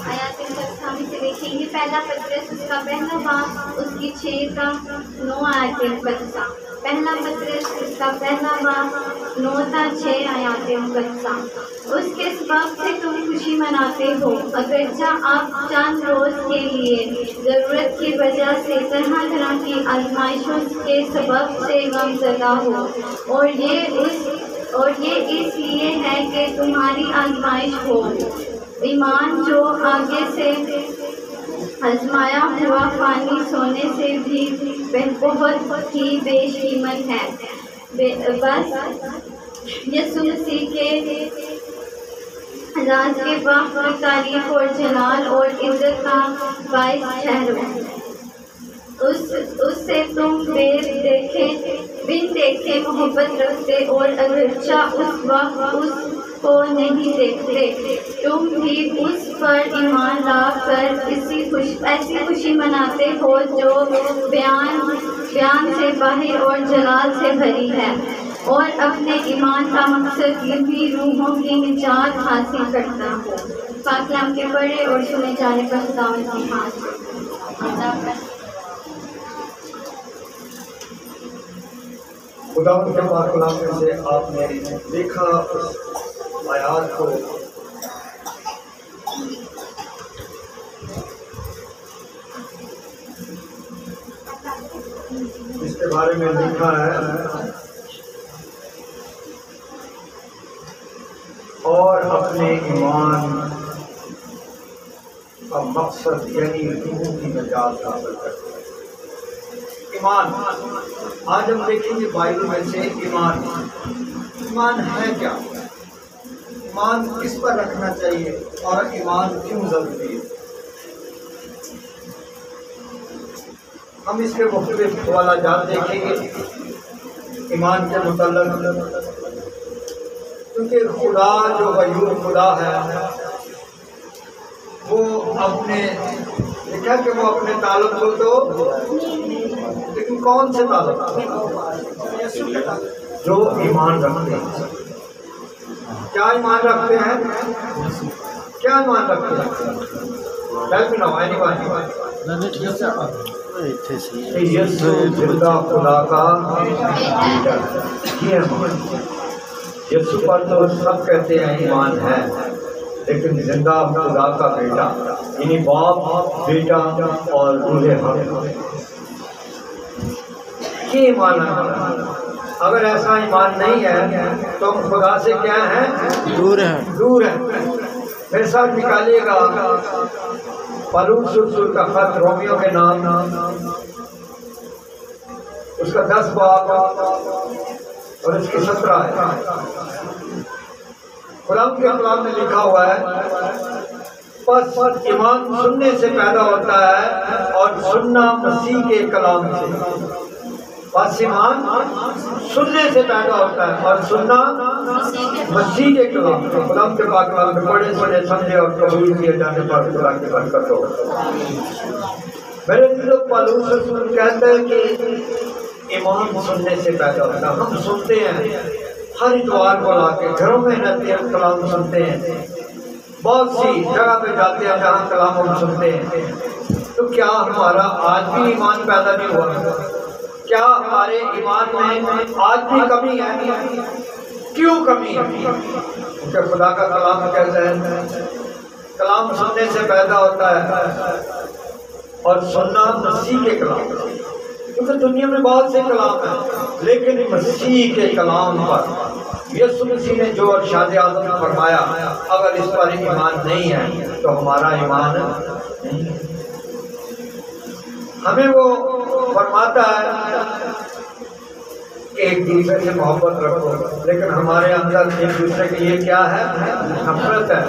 آیات ہم اسے دیکھیں گے. پہلا پطرس اس کا پہلا باب اس کی 6 تا 9 آیات مقدسہ. پہلا پطرس اس کا پہلا باب 9 تا 6 آیات مقدسہ. اس کے سبب سے تم خوشی مناتے ہو اگرچہ آپ چند روز کے لیے ضرورت کی وجہ سے طرح طرح کی آزمائشوں کے سبب سے غم زدہ ہو، اور یہ اس لیے ہے کہ تمہاری آزمائش ہو ایمان جو آگے سے آزمایا ہوا فانی سونے سے بھی بہت ہی بیش قیمت ہے، بس یسوع مسیح کے راز کے وقت کی تعریف اور جلال اور عزت کا باعث ٹھہرو. اس سے تم بن دیکھے محبت رکھتے اور اگرچہ اس وقت اس کو نہیں دیکھتے تم بھی اس پر ایمان لا کر ایسی خوشی مناتے ہو جو بیان سے باہر اور جلال سے بھری ہے، اور اپنے ایمان کا مقصد یہی روحوں کی نجات حاصل کرتا ہو. پاک کلام کے پڑھے اور سنے جانے پر خداوند کی حمد. خداوند کے پاک کلام میں سے آپ نے دیکھا اس آیات کو اس کے بارے میں لکھا ہے، اور اپنے ایمان کا مقصد یعنی روح کی نجات حاصل کرتے ہیں. ایمان آج ہم دیکھیں گے بائبل میں سے ایمان ہے کیا، ایمان کس پر رکھنا چاہیے اور ایمان کیوں ضروری ہے. ہم اس کے مختلف حوالہ جات دیکھیں گے ایمان کے متعلق، کیونکہ خدا جو غیور خدا ہے وہ اپنے لکھا کہ وہ اپنے تعلق کو تو، لیکن کون سے تعلق جو ایمان رکھتے ہیں. کیا ایمان رکھتے ہیں؟ کیا ایمان رکھتے ہیں؟ یسوع زندہ خدا کا بیٹا ہے. یہ ایمان. یسوع پر تو سب کہتے ہیں ایمان ہے، لیکن زندہ خدا کا بیٹا یعنی باپ، بیٹا اور روح حق، یہ ایمان ہے. اگر ایسا ایمان نہیں ہے تو ہم خدا سے کیا ہیں؟ دور ہیں. میرے ساتھ نکالیے گا پالوس رسول کا خط رومیو کے نام، اس کا 10 باب اور اس کی 17 ہے. قرآن کے کلام میں لکھا ہوا ہے، پس ایمان سننے سے پیدا ہوتا ہے اور سننا مسیح کے کلام سے. پس ایمان سننے سے پیدا ہوتا ہے اور سننا مسیح کے کلام سے. قرآن کے پاک کلام میں پڑھے سنے سمجھے اور قبول کیے جانے پر خدا کی برکت ہو. میرے دل پالوس رسول کہتا ہے کہ ایمان سننے سے پیدا ہوتا ہے. ہم سنتے ہیں ہر اتوار کو لا کے گھروں میں رہتے ہیں، کلام سنتے ہیں. بہت سی جگہ پہ جاتے ہیں جہاں کلام ہم سنتے ہیں. تو کیا ہمارا آج بھی ایمان پیدا نہیں ہوا؟ کیا ہمارے ایمان میں آج بھی کمی ہے؟ کیوں کمی ہے؟ کیونکہ خدا کا کلام کہتا ہے کلام سننے سے پیدا ہوتا ہے اور سننا مسیح کے کلام سے. کیونکہ دنیا میں بہت سے کلام ہیں، لیکن مسیح کے کلام پر یسوع مسیح نے جو ارشاد اعظم فرمایا، اگر اس پر ایمان نہیں ہے تو ہمارا ایمان نہیں ہے. ہمیں وہ فرماتا ہے کہ ایک دوسرے سے محبت رکھو، لیکن ہمارے اندر ایک دوسرے کے لیے کیا ہے؟ نفرت ہے.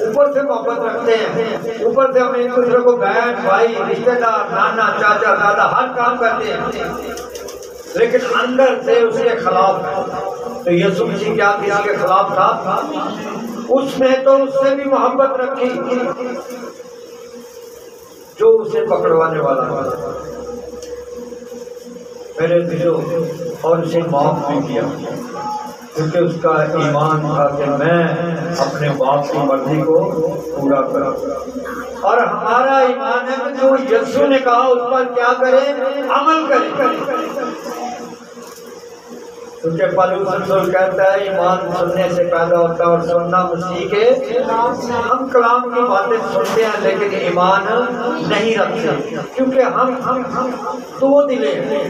اوپر سے محبت رکھتے ہیں، اوپر سے ہم ایک دوسرے کو بہن بھائی رشتے دار نانا چاچا دادا ہر کام کرتے ہیں، لیکن اندر سے اس کے خلاف ہے. تو یسوع مسیح کیا کس کے خلاف تھا؟ اس نے تو اس سے بھی محبت رکھی جو اسے پکڑوانے والا تھا. میرے دلوں اور اسے معاف بھی کیا، کیونکہ اس کا ایمان تھا کہ میں اپنے باپ کی مرضی کو پورا کریں، اور ہمارا ایمان ہے کہ جو یسوع نے کہا اس پر کیا کریں؟ عمل کریں، کیونکہ پالوس رسول کہتا ہے ایمان سننے سے پیدا ہوتا ہے اور سننا مسیح کے۔ ہم کلام کی باتیں سنتے ہیں لیکن ایمان نہیں رکھتے، کیونکہ ہم دو دلے ہیں۔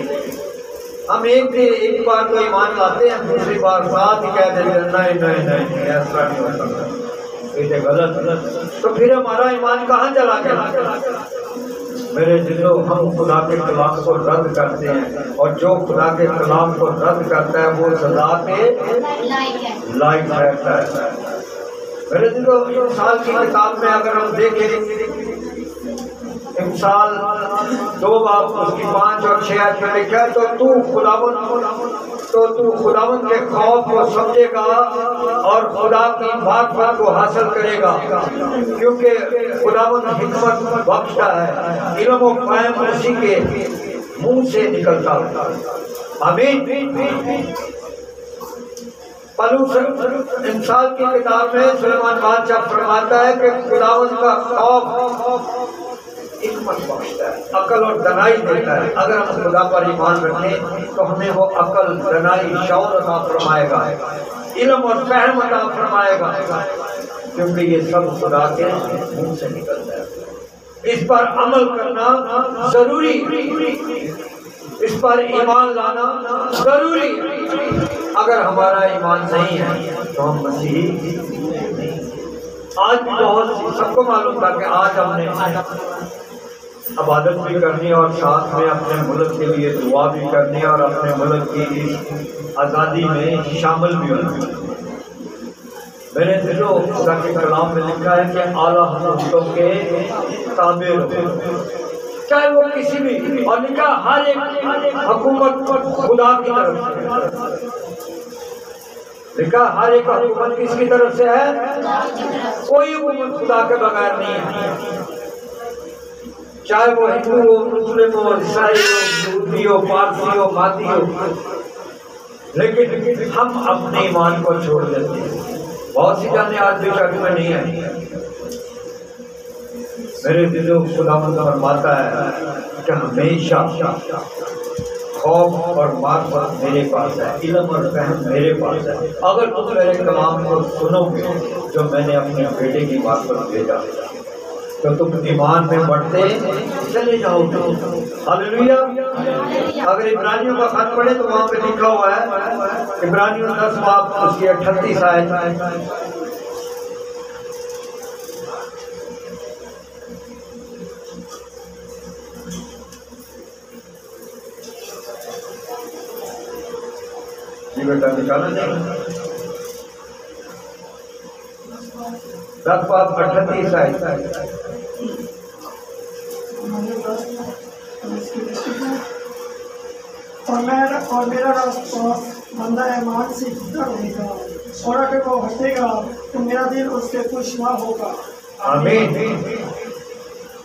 ہم ایک بار تو ایمان لاتے ہیں، دوسری بار ساتھ ہی کہہ دیتے ہیں نہیں ایسا نہیں ہو سکتا، یہ غلط، تو پھر ہمارا ایمان کہاں چلا گیا؟ میرے دلوں، ہم خدا کے کلام کو رد کرتے ہیں، اور جو خدا کے کلام کو رد کرتا ہے وہ سزا کے لائق رہتا ہے۔ میرے دلوں، مثال کی کتاب میں اگر ہم دیکھیں، مثال 2 باب اس کی 5 اور 6 آیت میں لکھا ہے، تو تو خداوند کے خوف کو سمجھے گا اور خدا کی معرفت کو حاصل کرے گا، کیونکہ خداوند حکمت بخشتا ہے، علم و فہم اسی کے منہ سے نکلتا ہے۔ آمین۔ پالوس انسان کی کتاب میں سلیمان بادشاہ فرماتا ہے کہ خداوند کا خوف حکمت بخشتا ہے، عقل اور دانائی دیتا ہے۔ اگر ہم خدا پر ایمان رکھیں تو ہمیں وہ عقل، دانائی، شعور عطا فرمائے گا، علم اور فہم عطا فرمائے گا، کیونکہ یہ سب خدا کے منہ سے نکلتا ہے۔ اس پر عمل کرنا ضروری، اس پر ایمان لانا ضروری۔ اگر ہمارا ایمان نہیں ہے تو ہم مسیحی نہیں۔ آج بہت سب کو معلوم تھا کہ آج ہم نے عبادت بھی کرنی اور ساتھ میں اپنے ملک کے لیے دعا بھی کرنی اور اپنے ملک کی آزادی میں شامل بھی ہونا۔ میرے دلوں، خدا کے کلام میں لکھا ہے کہ اعلیٰ حکومتوں کے تابع رہو، چاہے وہ کسی بھی، اور لکھا ہر ایک حکومت خدا کی طرف سے، لکھا ہر ایک حکومت کس کی طرف سے ہے؟ کوئی حکومت خدا کے بغیر نہیں ہے، چاہے وہ ہندو ہو، مسلم ہو، عیسائی ہو، یہودی ہو، پارسی ہو، مادی ہو، لیکن ہم اپنے ایمان کو چھوڑ دیتے ہیں۔ بہت سی جانے آج بھی چرچ میں نہیں ہیں۔ میرے دلوں، خداوند فرماتا ہے کہ ہمیشہ خوف اور معرفت میرے پاس ہے، علم اور فہم میرے پاس ہے، اگر تم میرے کلام کو سنو گے جو میں نے اپنے بیٹے کی بات پر بھیجا تو تم ایمان میں بڑھتے چلے جاؤ گے۔ ہاللیلویا۔ اگر عبرانیوں کا خط پڑھے تو وہاں پہ لکھا ہوا ہے، عبرانیوں 10 باب اس کی 38 آیت، جی بیٹا نکالا جائے، 10 باب 38 آیت۔ اور میرا راستہ بندہ ایمان سے جدا رہے گا، اور اگر وہ ہٹے گا تو میرا دل اس سے خوش نہ ہوگا۔ آمین۔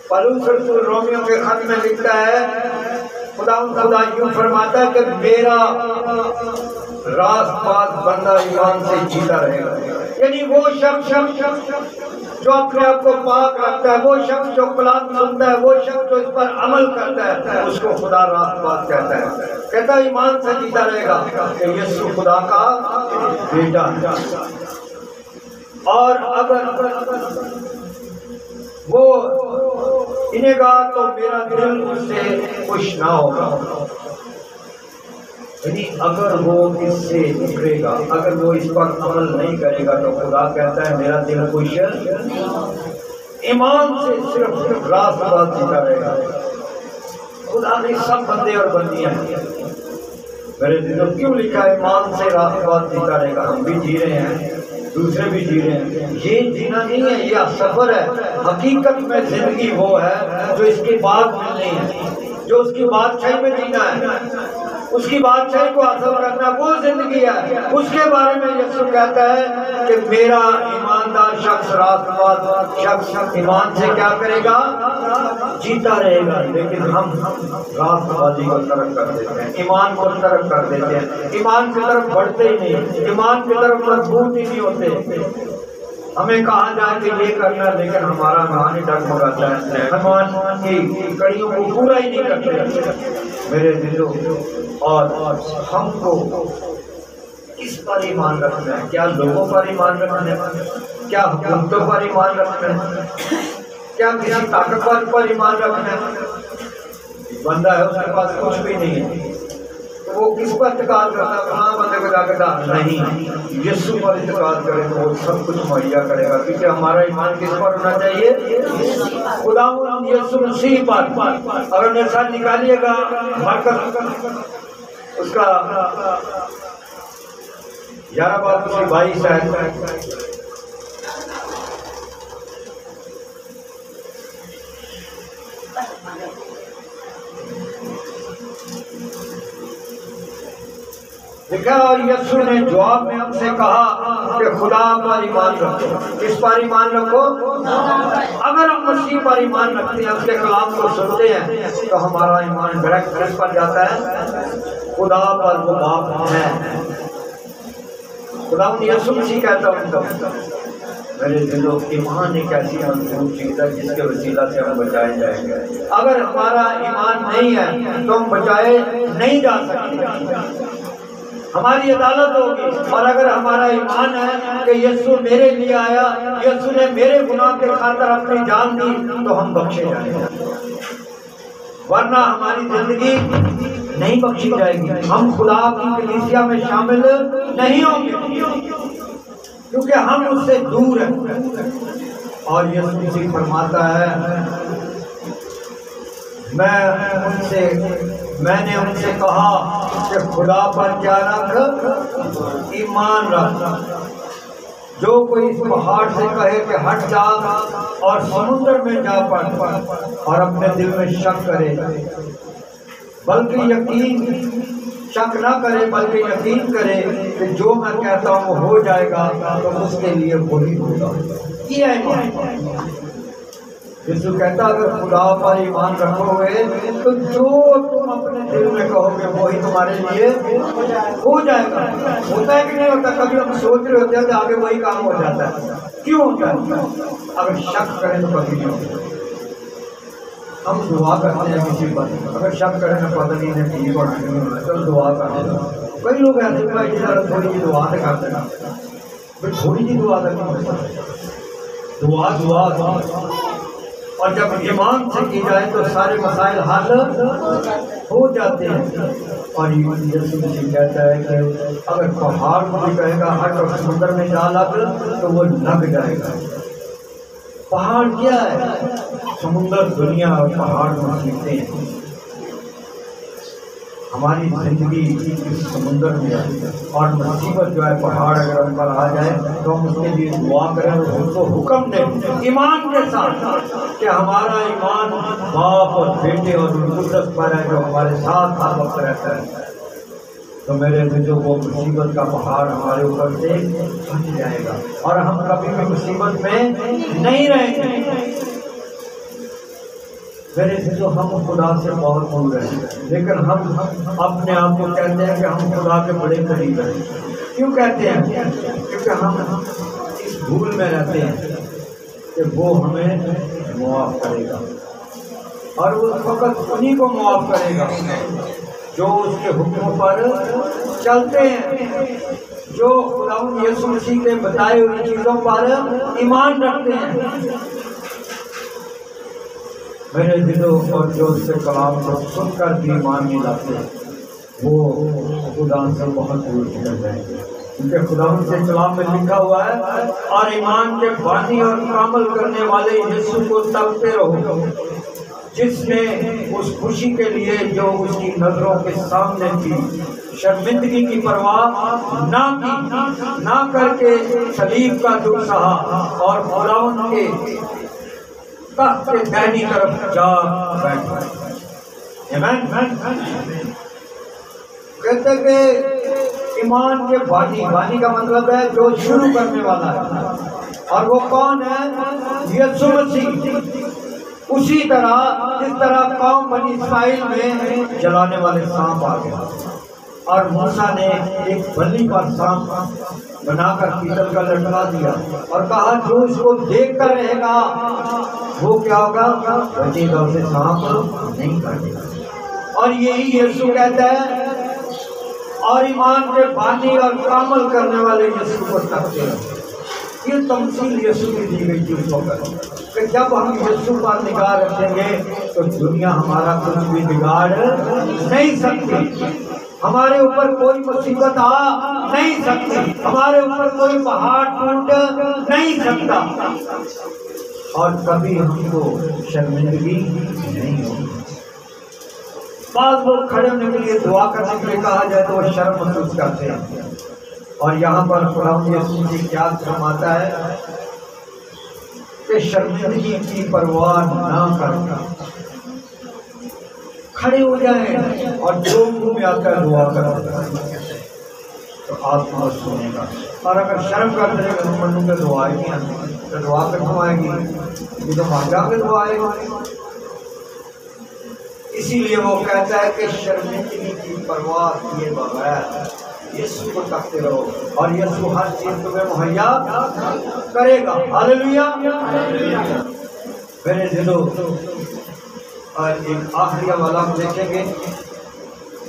پالوس رسول رومیوں کے خط میں لکھتا ہے، خدا یوں فرماتا ہے کہ میرا راست باز بندہ ایمان سے جیتا رہے گا، یعنی وہ شخص جو اپنے آپ کو پاک رکھتا ہے، وہ شخص جو کلام سنتا ہے، وہ شخص جو اس پر عمل کرتا ہے، اس کو خدا راست باز کہتا ہے، کہتا ہے ایمان سے جیتا رہے گا کہ یسوع خدا کا بیٹا ہے۔ اور اگر وہ انہیں گا تو میرا دل اس سے خوش نہ ہوگا، یعنی اگر وہ اس سے نکلے گا، اگر وہ اس پر عمل نہیں کرے گا تو خدا کہتا ہے میرا دل خوش ایمان سے صرف راست باز جیتا رہے گا۔ خدا نے سب بندے اور بندیاں میرے دلوں کیوں لکھا ہے ایمان سے راست باز جیتا رہے گا؟ ہم بھی جی رہے ہیں، دوسرے بھی جی رہے ہیں، یہ جینا نہیں ہے، یہ سفر ہے۔ حقیقت میں زندگی وہ ہے جو اس کی بات ملنی ہے، جو اس کی بادشاہی میں جینا ہے، اس کی بادشاہی کو حاصل کرنا، وہ زندگی ہے۔ اس کے بارے میں یسوع کہتا ہے کہ میرا ایماندار شخص، راست باز شخص ایمان سے کیا کرے گا؟ جیتا رہے گا۔ لیکن ہم راست بازی کو ترک کر دیتے ہیں، ایمان کو ترک کر دیتے ہیں، ایمان کی طرف بڑھتے ہی نہیں، ایمان کی طرف مضبوط ہی نہیں ہوتے۔ ہمیں کہا جائے کہ یہ کرنا، لیکن ہمارا ایمان ہی ڈگمگاتا ہے، ایمان کی کڑیوں کو پورا ہی نہیں کرتے میرے دلوں۔ اور ہم کو کس پر ایمان رکھنا ہے؟ کیا لوگوں پر ایمان رکھنا ہے؟ کیا حکومتوں پر ایمان رکھنا ہے؟ کیا کسی طاقتور پر ایمان رکھنا ہے؟ بندہ ہے، اس کے پاس کچھ بھی نہیں ہے، تو وہ کس پر اعتقاد کرتا ہے؟ کہاں بندے کو جا کے کہا نہیں، یسوع پر اعتقاد کرے تو وہ سب کچھ مہیا کرے گا، کیونکہ ہمارا ایمان کس پر ہونا چاہیے؟ خدا یسوع مسیح پر۔ اگر نسل نکالیے گا مرکز اس کا 11:22 ہے۔ دیکھا، اور یسوع نے جواب میں ہم سے کہا کہ خدا پر ایمان رکھو۔ کس پر ایمان رکھو؟ اگر ہم مسیح پر ایمان رکھتے ہیں، اس کے کلام کو سنتے ہیں، تو ہمارا ایمان ڈائریکٹ کس پر جاتا ہے؟ خدا پر۔ وہ باپ ہے، خدا یسوع مسیح کہتا ہوں تو میرے دلوں ایمان ایک ایسی مضبوط چیز ہے جس کے وسیلہ سے ہم بچائے جائیں گے۔ اگر ہمارا ایمان نہیں ہے تو ہم بچائے نہیں جا سکتے، ہماری عدالت ہوگی۔ اور اگر ہمارا ایمان ہے کہ یسوع میرے لیے آیا، یسوع نے میرے گناہ کے خاطر اپنی جان دی، تو ہم بخشے جائیں گے، ورنہ ہماری زندگی نہیں بخشی جائے گی، ہم خدا کی کلیسیا میں شامل نہیں ہوں گے، کیونکہ ہم اس سے دور ہیں۔ اور یسوع مسیح فرماتا ہے میں نے ان سے کہا کہ خدا پر کیا رکھ؟ ایمان رکھ۔ جو کوئی اس پہاڑ سے کہے کہ ہٹ جا اور سمندر میں جا پڑ، اور اپنے دل میں شک کرے، بلکہ شک نہ کرے بلکہ یقین کرے کہ جو میں کہتا ہوں ہو جائے گا، تو اس کے لیے وہی ہوگا۔ یہ ایمان۔ یسوع کہتا اگر خدا پر ایمان رکھو گے تو جو تم اپنے دل میں کہو گے وہی تمہارے لیے ہو جائے گا۔ ہوتا ہے کہ نہیں ہوتا؟ کبھی ہم سوچ رہے ہوتے ہیں تو آگے وہی کام ہو جاتا ہے۔ کیوں ہوتا ہے؟ اگر شک کریں تو کبھی نہیں ہوتا۔ ہم دعا کرتے ہیں کسی پر، اگر شک کریں تو پتہ نہیں ہے ٹھیک اور نہیں ہونا، تو دعا کرتے ہیں۔ کئی لوگ ایسے بھائی تھوڑی سی دعا سے کرتے ہیں، تھوڑی سی دعا سے دعا اور جب ایمان سے کی جائے تو سارے مسائل حل ہو جاتے ہیں۔ اور یسوع مسیح کہتا ہے کہ اگر پہاڑ کو بھی کہے گا ہٹ اور سمندر میں جا لگ، تو وہ لگ جائے گا۔ پہاڑ کیا ہے؟ سمندر، دنیا اور پہاڑ مصیبتیں ہیں۔ ہماری زندگی اس سمندر میں ہے، اور مصیبت جو ہے پہاڑ اگر ہم پر آ جائے تو ہم اس کے لیے دعا کریں اور اس کو حکم دیں ایمان کے ساتھ کہ ہمارا ایمان باپ اور بیٹے اور قدرت پر ہے جو ہمارے ساتھ ہر وقت رہتا ہے۔ تو میرے جو وہ مصیبت کا پہاڑ ہمارے اوپر سے ہٹ جائے گا اور ہم کبھی بھی مصیبت میں نہیں رہیں گے۔ میرے جو ہم خدا سے بہت دور ہیں، لیکن ہم اپنے آپ کو کہتے ہیں کہ ہم خدا کے بڑے قریب ہیں۔ کیوں کہتے ہیں؟ کیونکہ ہم اس بھول میں رہتے ہیں کہ وہ ہمیں معاف کرے گا، اور وہ فقط انہی کو معاف کرے گا جو اس کے حکموں پر چلتے ہیں، جو خدا یسوع مسیح کے بتائے ہوئی چیزوں پر ایمان رکھتے ہیں۔ میرے دلوں اور جو اس کے کلام کو سن کر بھی ایمان نہیں لاتے وہ خدا سے بہت دور نکل جائیں گے، کیونکہ خدا ان کے کلام میں لکھا ہوا ہے اور ایمان کے بانی اور کامل کرنے والے یسوع کو تکتے رہو، جس نے اس خوشی کے لیے جو اس کی نظروں کے سامنے تھی شرمندگی کی پرواہ نہ کر کے صلیب کا دکھ سہا اور خداوند کے تخت کے دائنی طرف جا بیٹھا۔ کہتے کہ ایمان کے بانی کا مطلب ہے جو شروع کرنے والا ہے، اور وہ کون ہے؟ یسوع مسیح۔ اسی طرح جس طرح قوم بنی اسرائیل میں جلانے والے سانپ آ گیا اور موسیٰ نے ایک بلی پر سانپ بنا کر پیتل کا لٹکا دیا اور کہا جو اس کو دیکھتا رہے گا وہ کیا ہوگا؟ بچے گا، اسے سانپ نہیں کاٹے گا۔ اور یہی یسوع کہتا ہے، اور ایمان کے بانی اور کامل کرنے والے یسوع کو تکتے رہو۔ یہ تمثیل یسوع کی دی گئی تھی اس وقت کہ جب ہم یسوع پر نگاہ رکھیں گے تو دنیا ہمارا کچھ بھی بگاڑ نہیں سکتی، ہمارے اوپر کوئی مصیبت آ نہیں سکتی، ہمارے اوپر کوئی پہاڑ ٹوٹ نہیں سکتا، اور کبھی ہم کو شرمندگی نہیں ہوگی۔ بعض لوگ کھڑے ہونے کے لیے دعا کرنے کے لیے کہا جائے تو وہ شرم محسوس کرتے ہیں، اور یہاں پر خدا یسوع کی کیا فرماتا ہے کہ شرمندگی کی پرواہ نہ کرنا، کھڑے ہو جائیں اور جو منہ میں آتا ہے دعا کریں تو آپ کو سنے گا۔ اور اگر شرم کرتے رہے تو منوں پہ دعا ہی نہیں آتی تو دعا پہ کیوں آئے گی؟ یہ تو مانگا کے دعا آئے گا۔ اسی لیے وہ کہتا ہے کہ شرمندگی کی پرواہ کیے بغیر یسوع کو تکتے رہو اور یسوع ہر چیز تمہیں مہیا کرے گا۔ ہاللیلویا۔ میرے دلوں، اور ایک آخری حوالہ ہم دیکھیں گے،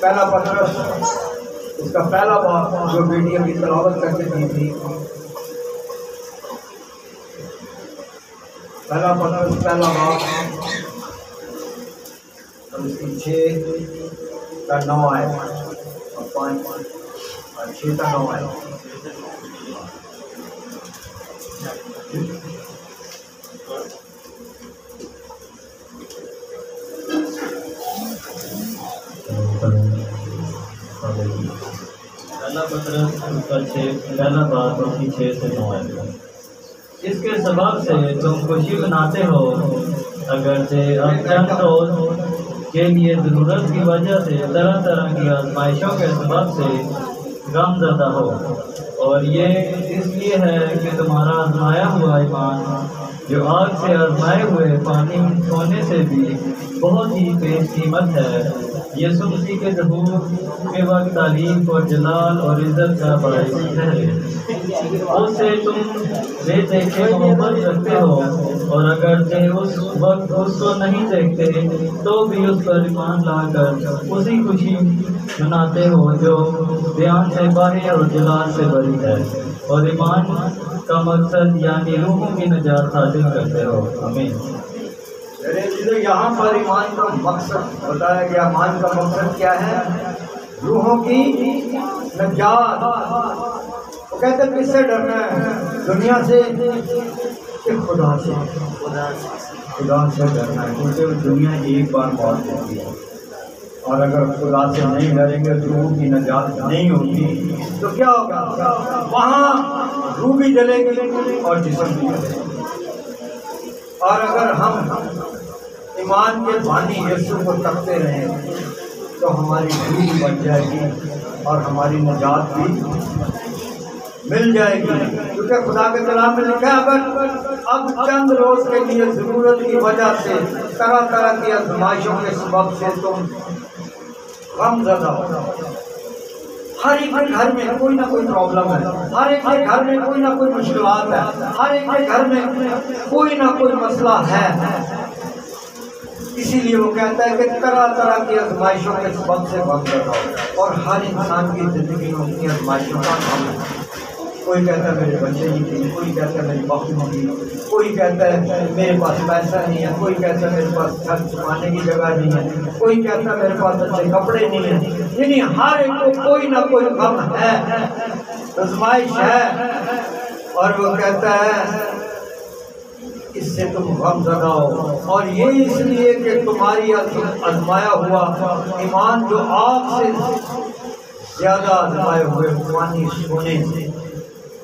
پہلا پترس اس کا پہلا باب جو بیٹی ابھی تلاوت کر کے دی تھی، پہلا پترس پہلا باب اور اس کی 6 کا 9 آئے اور 5 اور 6 کا 9 آئے۔ پہلا پترس پہلا باب اس کی 6 سے 9 آئے۔ اس کے سبب سے تم خوشی مناتے ہو اگرچہ اب چند روز کے لیے ضرورت کی وجہ سے طرح طرح کی آزمائشوں کے سبب سے غم زدہ ہو، اور یہ اس لیے ہے کہ تمہارا آزمایا ہوا ایمان جو آگ سے آزمائے ہوئے پانی سونے سے بھی بہت ہی بیش قیمت ہے، یسوع مسیح کے ظہور کے وقت تعریف اور جلال اور عزت کا باعث ہے۔ اس سے تم بے دیکھے محبت رکھتے ہو، اور اگرچہ اس وقت اس کو نہیں دیکھتے تو بھی اس پر ایمان لا کر اسی خوشی مناتے ہو جو بیان سے باہر اور جلال سے بری ہے، اور ایمان کا مقصد یعنی روحوں کی نجات حاصل کرتے ہو۔ آمین۔ یہاں پر ایمان کا مقصد بتایا گیا۔ ایمان کا مقصد کیا ہے؟ روحوں کی نجات۔ وہ کہتے ہیں کس سے ڈرنا ہے؟ دنیا سے کہ خدا سے؟ خدا سے ڈرنا ہے، کیونکہ دنیا ایک بار موت ہوتی ہے، اور اگر خدا سے نہیں ڈریں گے تو روح کی نجات نہیں ہوگی تو کیا ہوگا؟ وہاں روح بھی جلے گی اور جسم بھی جلے گا۔ اور اگر ہم ایمان کے بانی یسوع کو تکتے رہیں تو ہماری روح بچ جائے گی اور ہماری نجات بھی مل جائے گی، کیونکہ خدا کے کلام میں لکھا ہے اگر اب چند روز کے لیے ضرورت کی وجہ سے طرح طرح کی آزمائشوں کے سبب سے تم غم زدہ ہو۔ ہر ایک کے گھر میں کوئی نہ کوئی پرابلم ہے، ہر ایک کے گھر میں کوئی نہ کوئی مشکلات ہے، ہر ایک کے گھر میں کوئی نہ کوئی مسئلہ ہے۔ اسی لیے وہ کہتا ہے کہ طرح طرح کی آزمائشوں کے سبب سے غم زدہ ہو، اور ہر انسان کی زندگی میں اس کی آزمائشوں کا غم ہے۔ کوئی کہتا ہے میرے بچے نہیں تھے، کوئی کہتا ہے میری بہو نہیں تھی، کوئی کہتا ہے میرے پاس پیسہ نہیں ہے، کوئی کہتا ہے میرے پاس گھر چھپانے کی جگہ نہیں ہے، کوئی کہتا ہے میرے پاس اچھے کپڑے نہیں ہیں۔ یعنی ہر ایک کو کوئی نہ کوئی غم ہے، آزمائش ہے، اور وہ کہتا ہے اس سے تم غم زدہ ہو، اور یہ اس لیے کہ تمہاری آزمایا ہوا ایمان جو آگ سے زیادہ آزمائے ہوئے پانی سونے سے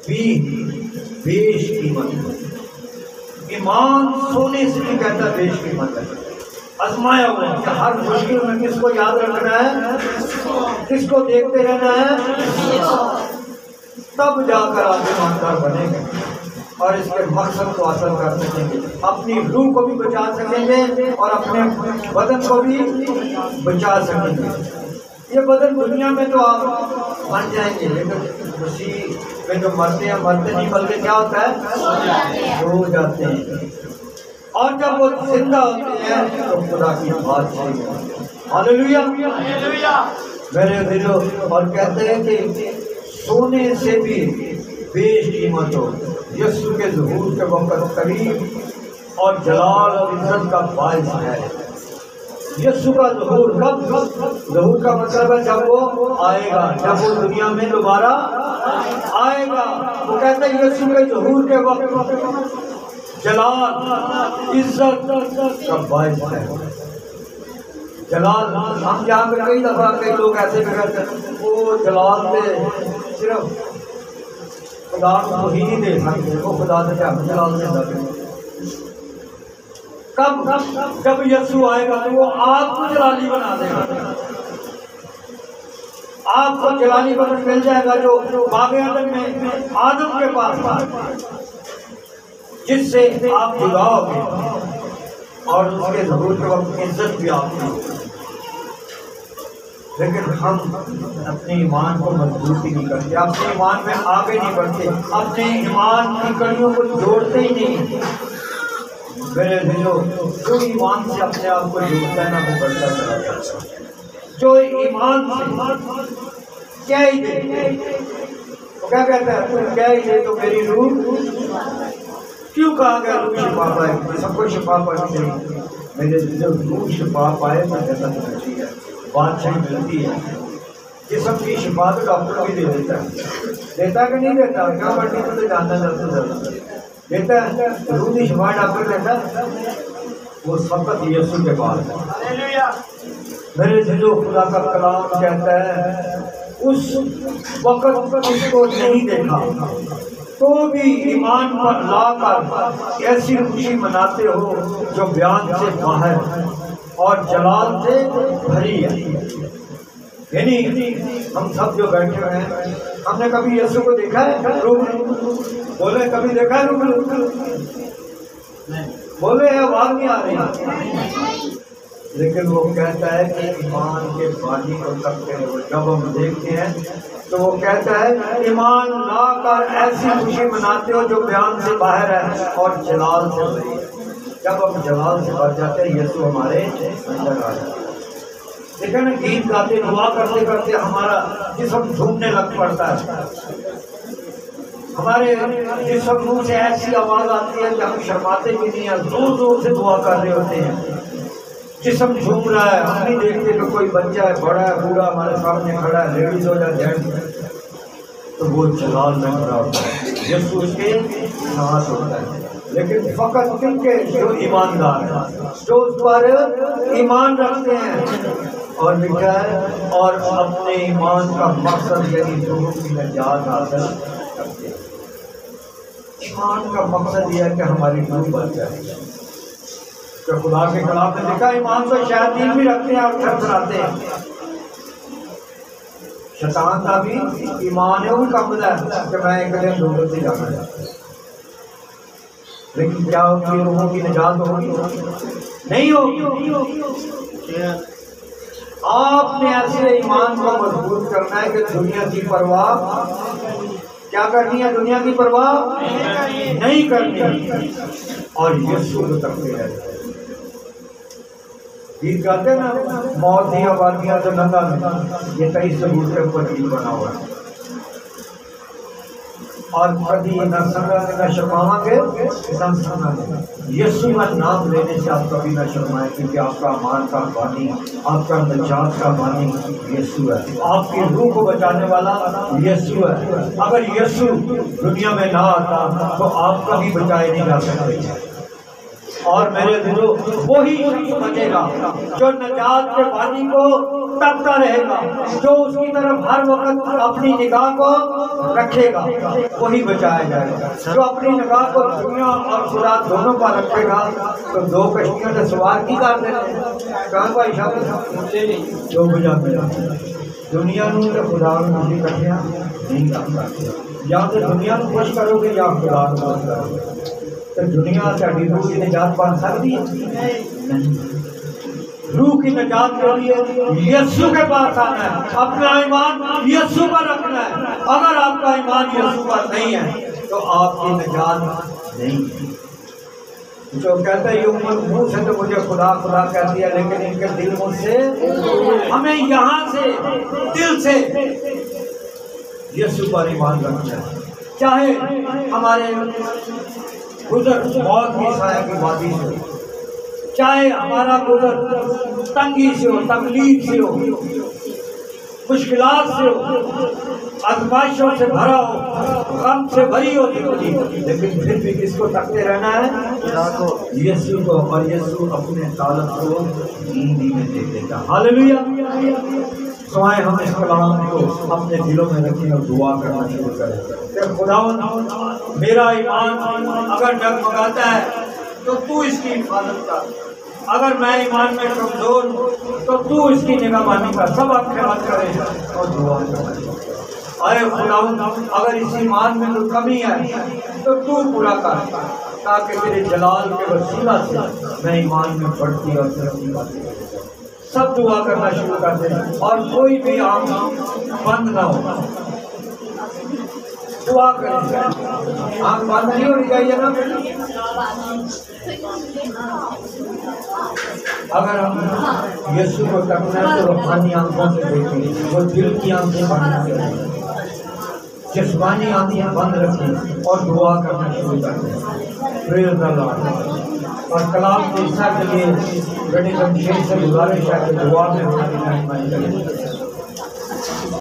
بھی بیش قیمت ہے۔ ایمان سونے سے بھی کہتا ہے بیش قیمت ہے، آزمایا ہوا ہے کہ ہر مشکل میں کس کو یاد رکھنا ہے، کس کو دیکھتے رہنا ہے، تب جا کر آپ ایماندار بنیں گے اور اس کے مقصد کو حاصل کر سکیں گے، اپنی روح کو بھی بچا سکیں گے اور اپنے بدن کو بھی بچا سکیں گے۔ یہ بدن دنیا میں تو آپ بن جائیں گے، لیکن مسیح میں جو مرتے ہیں مرتے نہیں بلکہ کیا ہوتا ہے؟ سو جاتے ہیں، اور جب وہ زندہ ہوتے ہیں تو خدا کی بات ہوتی ہے۔ ہاللیلویہ میرے دلوں، اور کہتے ہیں کہ سونے سے بھی بیش قیمت ہو یسوع کے ظہور کے وقت قریب اور جلال اور عزت کا باعث ہے۔ یسوع کا ظہور کب؟ ظہور کا مطلب ہے جب وہ آئے گا، جب وہ دنیا میں دوبارہ آئے گا۔ وہ کہتے ہیں یسوع کے ظہور کے وقت جلال عزت کا باعث ہے۔ جلال ہم جہاں پہ کئی دفعہ کئی لوگ ایسے بھی کرتے ہیں وہ جلال پہ صرف خدا کو ہی نہیں دے سکتے، وہ خدا سے کیا جلال دے سکتے۔ کب؟ جب یسوع آئے گا تو وہ آپ کو جلالی بنا دے گا، آپ کو جلالی بدن مل جائے گا جو باغ عدن میں آدم کے پاس تھا، جس سے آپ جدا ہو گئے، اور اس کے ظہور کے وقت عزت بھی آپ کی۔ لیکن ہم اپنے ایمان کو مضبوطی نہیں کرتے، اپنے ایمان میں آگے نہیں بڑھتے، اپنے ایمان کی کڑیوں کو جوڑتے ہی نہیں۔ میرے دلوں، جو ایمان سے اپنے آپ کو جوڑتا ہے نا وہ بڑھتا چلا جاتا ہے۔ جو ایمان سے کیا ہی دے، وہ کیا کہتا ہے؟ تو کیا ہی دے تو میری روح، کیوں کہا گیا روح شفا پائے؟ سب کو شفا پاتی ہے، میرے دلوں روح شفا پائے تو جنت ملتی ہے، بادشاہی ملتی ہے۔ جسم کی شفا تو ڈاکٹر بھی دے دیتا ہے کہ نہیں دیتا؟ کیا بڑھتی تو جاننا چاہتا دیتا ہے، روح کی شفا ڈاکٹر دیتا ہے، وہ فقط یسوع کے پاس ہے۔ میرے دلوں، خدا کا کلام کہتا ہے اس وقت اس کو نہیں دیکھا تو بھی ایمان پر لا کر ایسی خوشی مناتے ہو جو بیان سے باہر اور جلال سے بھری ہے۔ یعنی ہم سب جو بیٹھے ہوئے ہیں، ہم نے کبھی یسوع کو دیکھا ہے روبرو؟ بولے کبھی دیکھا ہے روبرو؟ بولے آواز نہیں آ رہی۔ لیکن وہ کہتا ہے کہ ایمان کے بانی کو تکتے ہو، جب ہم دیکھتے ہیں تو وہ کہتا ہے ایمان لا کر ایسی خوشی مناتے ہو جو بیان سے باہر ہے اور جلال سے بھری ہے۔ جب ہم جلال سے بھر جاتے ہیں یسوع ہمارے اندر آ جاتا ہے۔ لیکن گیت گاتے دعا کرتے کرتے ہمارا جسم جھومنے لگ پڑتا ہے، ہمارے جسم منہ سے ایسی آواز آتی ہے کہ ہم شرماتے بھی نہیں ہیں، زور زور سے دعا کر رہے ہوتے ہیں، جسم جھوم رہا ہے، ہم نہیں دیکھتے کہ کوئی بچہ ہے، بڑا ہے، بوڑھا ہمارے سامنے کھڑا ہے، لیڈیز ہو جائے جینٹس، تو وہ جلال میں کھڑا ہوتا ہے، یسوع اس کے ساتھ ہوتا ہے۔ لیکن فقط کن کے جو ایماندار ہیں، جو اس پر ایمان رکھتے ہیں، اور لکھا ہے اور اپنے ایمان کا مقصد یعنی روح کی نجات حاصل کرتے ہیں۔ ایمان کا مقصد یہ ہے کہ ہماری روح بچ جائے، کہ خدا کے کلام نے لکھا ایمان تو شیاطین بھی رکھتے ہیں اور تھرتھراتے ہیں۔ شیطان کا بھی ایمان ہے، ان کا مطلب ہے کہ میں ایک دن لوگوں سے جانا چاہتا ہوں، لیکن کیا ہوگی؟ روحوں کی نجات ہوگی؟ نہیں ہوگی۔ آپ نے ایسے ایمان کو مضبوط کرنا ہے کہ دنیا کی پرواہ کیا کرنی ہے؟ دنیا کی پرواہ نہیں کرنی، اور یسوع کو تکتے رہنا۔ گیت گاتے ہیں نا، موت ہی آبادیاں تو ننگا میں، یہ 23 ثبوت کے اوپر گیت بنا ہوا ہے، اور کبھی نہ سنگا نہ شرماواں گے نہ سنگا گے۔ یسوع کا نام لینے سے آپ کبھی نہ شرمائیں، کیونکہ آپ کا امان کا بانی، آپ کا نجات کا بانی یسوع ہے، آپ کی روح کو بچانے والا یسوع ہے۔ اگر یسوع دنیا میں نہ آتا تو آپ کبھی بچائے نہیں جا سکتے۔ اور میرے دلوں، وہی بچے گا جو نجات کے بانی کو تکتا رہے گا، جو اس کی طرف ہر وقت اپنی نگاہ کو رکھے گا، وہی بچایا جائے گا۔ جو اپنی نگاہ کو دنیا اور خدا دونوں پر رکھے گا تو دو کشتیوں سے سوار کی کر دیتے ہیں، کہاں کا اشارہ جو بجا ملا دنیا نو تے خدا نو نہیں کٹھیا نہیں کرتا، یا تو دنیا کو خوش کرو گے یا خدا کو خوش کرو گے۔ تو دنیا ساری روح کی نجات پا سکتی ہے نہیں۔ روح کی نجات کے لیے یسوع کے پاس آنا ہے، اپنا ایمان یسوع پر رکھنا ہے۔ اگر آپ کا ایمان یسوع پر نہیں ہے تو آپ کی نجات نہیں ہے۔ جو کہتا ہے یہ عمر منہ سے تو مجھے خدا خدا کہتی ہے، لیکن ان کے دل مجھ سے، ہمیں یہاں سے دل سے یسوع پر ایمان رکھنا ہے، چاہے ہمارے گزر موت کی سایہ کی وادی سے ہو، چاہے ہمارا گزر تنگی سے ہو، تکلیف سے ہو، مشکلات سے ہو، آزمائشوں سے بھرا ہو، غم سے بھری ہو زندگی، لیکن پھر بھی کس کو تکتے رہنا ہے؟ یسوع کو، اور یسوع اپنے طالب کو زندگی میں دے دیتا۔ ہاللیلویہ۔ سوائے ہم اس کلام کو اپنے دلوں میں رکھیں اور دعا کرنا شروع کریں کہ خداوند میرا ایمان اگر ڈگمگاتا ہے تو تو اس کی حفاظت کر، اگر میں ایمان میں کمزور ہوں تو تو اس کی نگہبانی کر۔ سب آپ خیال کریں اور دعا کریں۔ اے خداوند اگر اس ایمان میں کوئی کمی ہے تو تو پورا کر، تاکہ تیرے جلال کے وسیلہ سے میں ایمان میں بڑھتی اور ترقی پاتی۔ سب دعا کرنا شروع کر دیں اور کوئی بھی آنکھ بند نہ ہو، دعا کریں۔ آنکھ بند نہیں ہونی چاہیے نا۔ اگر ہم یسوع کو تکنا ہے تو روحانی آنکھوں سے دیکھیں، وہ دل کی آنکھیں بند رکھیں، جسمانی آنکھیں بند رکھیں اور دعا کرنا شروع کر دیں۔ پریز دی لارڈ۔ اور کلام کے حصہ کے لیے بیٹے شمشیر سے گزارش ہے کہ دعا میں ہماری رہنمائی کریں۔